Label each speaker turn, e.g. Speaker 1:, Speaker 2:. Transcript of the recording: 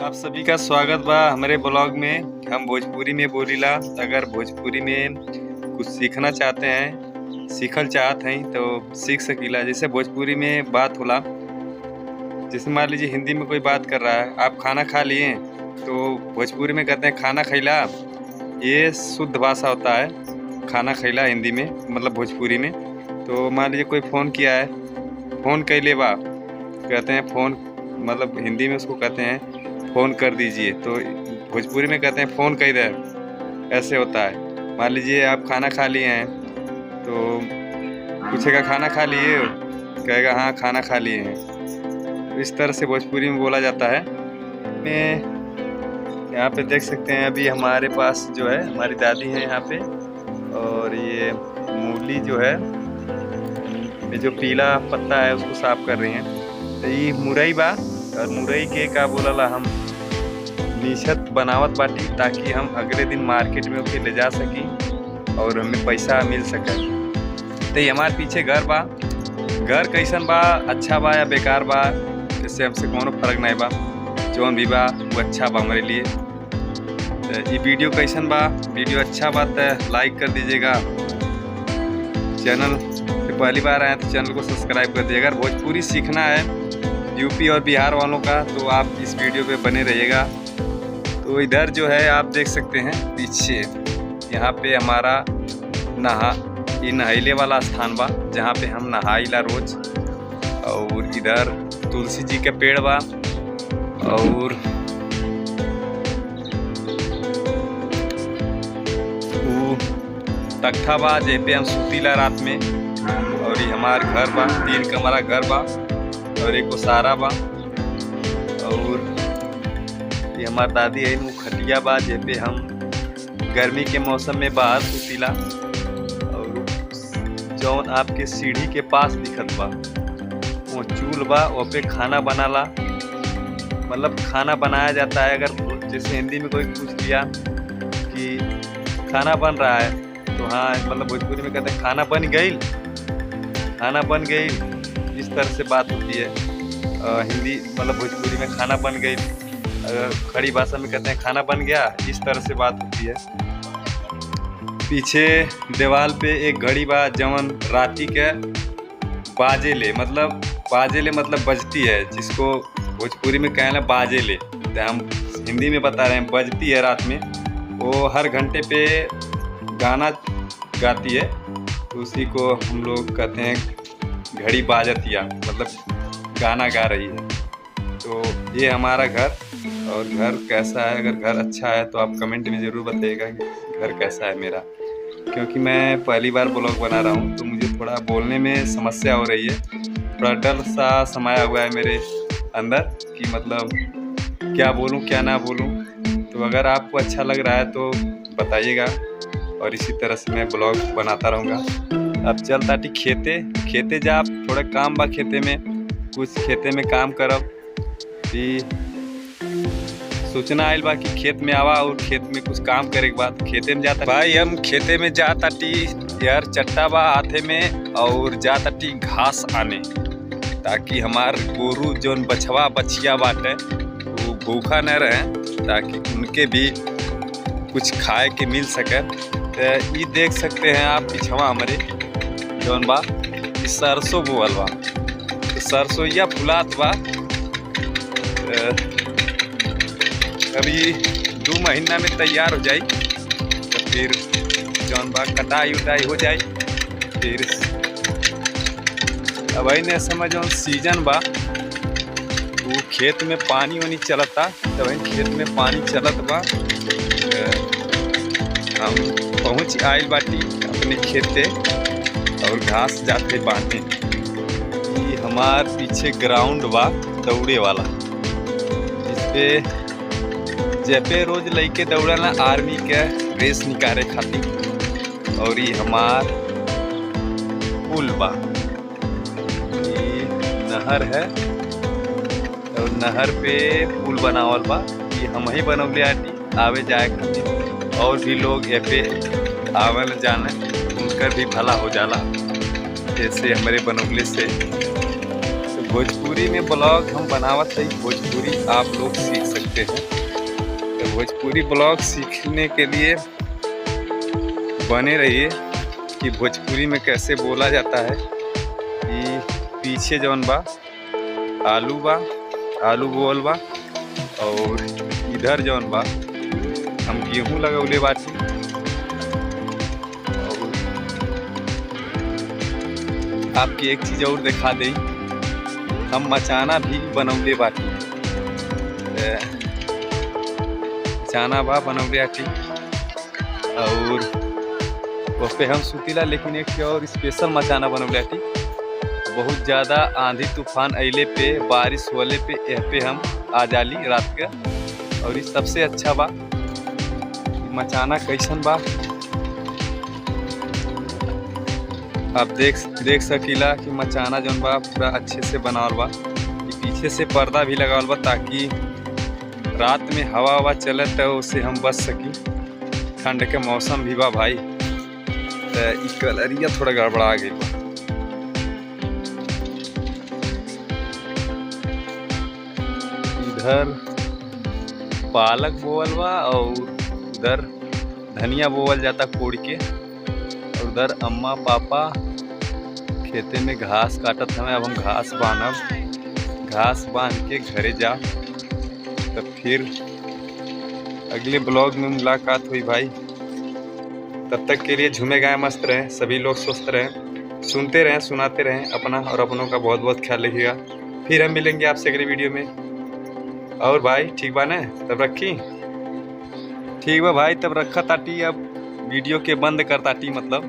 Speaker 1: आप सभी का स्वागत बा हमारे ब्लॉग में। हम भोजपुरी में बोलीला। अगर भोजपुरी में कुछ सीखना चाहते हैं, सीखल चाहत हैं तो सीख सकीला। जैसे भोजपुरी में बात होला, जैसे मान लीजिए हिंदी में कोई बात कर रहा है, आप खाना खा लिए, तो भोजपुरी में कहते हैं खाना खैला। ये शुद्ध भाषा होता है, खाना खैला हिंदी में, मतलब भोजपुरी में। तो मान लीजिए कोई फ़ोन किया है, फ़ोन कैले बा, कहते हैं फ़ोन, मतलब हिंदी में उसको कहते हैं फ़ोन कर दीजिए। तो भोजपुरी में कहते हैं फ़ोन कर दे, ऐसे होता है। मान लीजिए आप खाना खा लिए हैं, तो पूछेगा खाना खा लिए हो, कहेगा हाँ खाना खा लिए हैं। तो इस तरह से भोजपुरी में बोला जाता है। मैं यहाँ पे देख सकते हैं, अभी हमारे पास जो है हमारी दादी हैं यहाँ पे, और ये मूली जो है, ये जो पीला पत्ता है उसको साफ कर रही हैं। तो ये मुरई बा, और मुरई के का बोला हम नीछत बनावत बाटी, ताकि हम अगले दिन मार्केट में उसे ले जा सकी और हमें पैसा मिल सके। तो ये हमारे पीछे घर बा। घर कैसन बा, अच्छा बा या बेकार बा, इससे हमसे कोनो फर्क नहीं बा। जौन भी बा वो अच्छा बा हमारे लिए। तो ये वीडियो कैसन बा, वीडियो अच्छा बा तो लाइक कर दीजिएगा। चैनल पे पहली बार आए तो चैनल को सब्सक्राइब कर दीजिएगा। अगर भोजपुरी सीखना है यूपी और बिहार वालों का, तो आप इस वीडियो पे बने रहिएगा। तो इधर जो है आप देख सकते हैं पीछे, यहाँ पे हमारा ये नहाइले वाला स्थान बा, जहाँ पे हम नहाइला रोज। और इधर तुलसी जी का पेड़ बा, और वो तख्ता बा जे पे हम सुतीला रात में। और ये हमार घर बा, 3 कमरा घर बा, और एक सारा बा। और ये हमार दादी है, वो खटिया बा जे पे हम गर्मी के मौसम में बाहर सुतीला। और जौन आपके सीढ़ी के पास दिखत बा, वो चूल्हा बा, वो पे खाना बनाला, मतलब खाना बनाया जाता है। अगर जैसे हिंदी में कोई पूछ लिया कि खाना बन रहा है, तो हाँ, मतलब भोजपुरी में कहते हैं खाना बन गई, खाना बन गई। इस तरह से बात होती है। हिंदी मतलब भोजपुरी में खाना बन गई, खड़ी भाषा में कहते हैं खाना बन गया। इस तरह से बात होती है। पीछे दीवार पे एक घड़ी बा, जवन राती के बाजेले मतलब बजती है, जिसको भोजपुरी में कहना बाजेले, तो हम हिंदी में बता रहे हैं बजती है रात में। वो हर घंटे पे गाना गाती है, तो उसी को हम लोग कहते हैं घड़ी बाजतिया, मतलब गाना गा रही है। तो ये हमारा घर। और घर कैसा है, अगर घर अच्छा है तो आप कमेंट में ज़रूर बताइएगा कि घर कैसा है मेरा। क्योंकि मैं पहली बार ब्लॉग बना रहा हूँ, तो मुझे थोड़ा बोलने में समस्या हो रही है, थोड़ा डर सा समाया हुआ है मेरे अंदर कि मतलब क्या बोलूँ क्या ना बोलूँ। तो अगर आपको अच्छा लग रहा है तो बताइएगा, और इसी तरह से मैं ब्लॉग बनाता रहूँगा। अब चल ताटी खेते जा, थोड़ा काम बा खेते में, कुछ खेते में काम करब। सोचना आयल बा कि खेत में आवा और खेत में कुछ काम करे के बाद खेते में जाता। भाई हम खेते में जाताटी यार, चट्टा बा हाथे में, और जाताटी घास आने, ताकि हमार गोरू जोन बछवा बछिया बाटे वो भूखा न रहे, ताकि उनके भी कुछ खाए के मिल सके। तो ये देख सकते हैं आप पिछवा हमारे जौन बा सरसों बोअल बा, तो सरसोईया फुलात बा। अभी 2 महीना में तैयार हो जाई, तो फिर जौन बा कटाई उटाई हो जाई। फिर अब ने समय जौन सीजन बा, वो खेत में पानी वानी चलता, तब खेत में पानी चलत बा। हम पहुँच आइल बाटी अपने खेते, और घास जाते बांधे। ये हमार पीछे ग्राउंड बा दौड़े वाला, जिसपे जेपे रोज लइके दौड़ना आर्मी के रेस निकाले खातिर। और ये हमार पुल बा, ये नहर है, और नहर पे पुल बनावल बा। ये हम ही बनौले आटी आवे जाए खातिर, और भी लोग ये पे आवन जाने उनका भी भला हो जाला, जैसे हमारे बनौले से। तो भोजपुरी में ब्लॉग हम बनावत है, भोजपुरी आप लोग सीख सकते हैं। तो भोजपुरी ब्लॉग सीखने के लिए बने रहिए कि भोजपुरी में कैसे बोला जाता है। कि पीछे जौन बा आलू बोल बा, और इधर जौन बा हम गेहूँ लगौले बाटी। और आपकी एक चीज़ और दिखा दें, हम मचाना भी बनौले बाटी। मचाना बा बनौले बाटी और वह पे हम सुतीला, लेकिन एक और स्पेशल मचाना बनौले बाटी। बहुत ज़्यादा आंधी तूफान अइले पे, बारिश होले पे यह पे हम आ जाली रात के। और इस सबसे अच्छा बा मचाना कैसन बा आप देख सकीला कि मचाना जौन बा पूरा अच्छे से बनावल बा। पीछे से पर्दा भी लगावल बा ताकि रात में हवा चले तो उससे हम बच सकी। ठंड के मौसम भी बा भाई, तो कलरिया थोड़ा गड़बड़ा गई बा। इधर पालक बोवल बा और उधर धनिया बोवल जाता कोड़ के। और उधर अम्मा पापा खेते में घास काटत हमें। अब हम घास बांधब, घास बांध के घरे जा, तो फिर अगले ब्लॉग में मुलाकात हुई भाई। तब तक के लिए झूमे गाए मस्त रहें, सभी लोग स्वस्थ रहें, सुनते रहें, सुनाते रहें। अपना और अपनों का बहुत बहुत ख्याल रखिएगा। फिर हम मिलेंगे आपसे अगले वीडियो में। और भाई ठीक बा ना, तब रखी। ठीक बा भाई, तब रखा ताटी। अब वीडियो के बंद कर ताटी मतलब।